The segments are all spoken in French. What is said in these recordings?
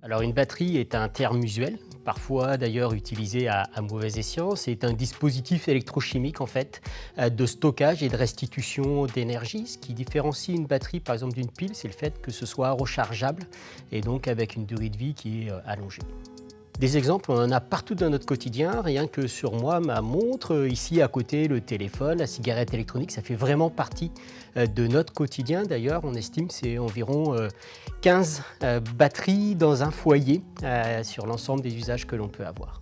Alors une batterie est un terme usuel, parfois d'ailleurs utilisé à mauvais escient. C'est un dispositif électrochimique en fait de stockage et de restitution d'énergie. Ce qui différencie une batterie par exemple d'une pile, c'est le fait que ce soit rechargeable et donc avec une durée de vie qui est allongée. Des exemples, on en a partout dans notre quotidien, rien que sur moi, ma montre, ici à côté, le téléphone, la cigarette électronique, ça fait vraiment partie de notre quotidien. D'ailleurs, on estime que c'est environ 15 batteries dans un foyer sur l'ensemble des usages que l'on peut avoir.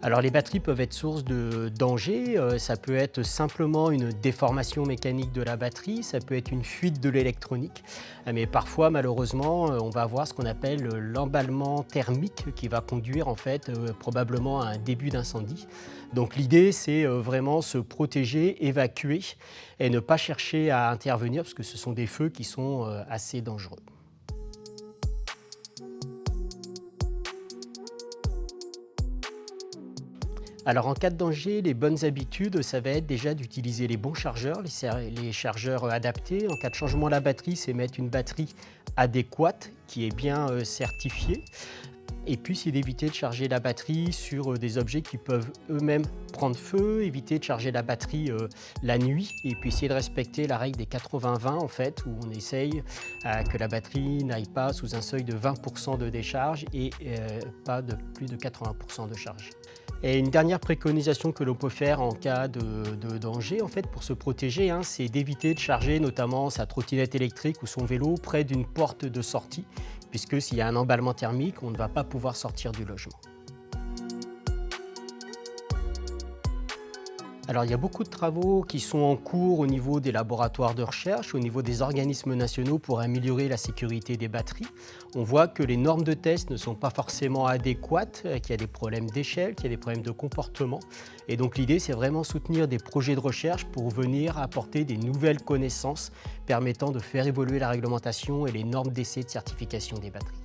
Alors les batteries peuvent être source de danger, ça peut être simplement une déformation mécanique de la batterie, ça peut être une fuite de l'électronique, mais parfois malheureusement on va avoir ce qu'on appelle l'emballement thermique qui va conduire en fait probablement à un début d'incendie. Donc l'idée c'est vraiment se protéger, évacuer et ne pas chercher à intervenir parce que ce sont des feux qui sont assez dangereux. Alors en cas de danger, les bonnes habitudes, ça va être déjà d'utiliser les bons chargeurs, les chargeurs adaptés. En cas de changement de la batterie, c'est mettre une batterie adéquate qui est bien certifiée. Et puis c'est d'éviter de charger la batterie sur des objets qui peuvent eux-mêmes prendre feu, éviter de charger la batterie la nuit et puis essayer de respecter la règle des 80-20 en fait, où on essaye que la batterie n'aille pas sous un seuil de 20% de décharge et pas de plus de 80% de charge. Et une dernière préconisation que l'on peut faire en cas de danger, en fait, pour se protéger, c'est d'éviter de charger notamment sa trottinette électrique ou son vélo près d'une porte de sortie, puisque s'il y a un emballement thermique, on ne va pas pouvoir sortir du logement. Alors il y a beaucoup de travaux qui sont en cours au niveau des laboratoires de recherche, au niveau des organismes nationaux pour améliorer la sécurité des batteries. On voit que les normes de test ne sont pas forcément adéquates, qu'il y a des problèmes d'échelle, qu'il y a des problèmes de comportement. Et donc l'idée c'est vraiment soutenir des projets de recherche pour venir apporter des nouvelles connaissances permettant de faire évoluer la réglementation et les normes d'essai de certification des batteries.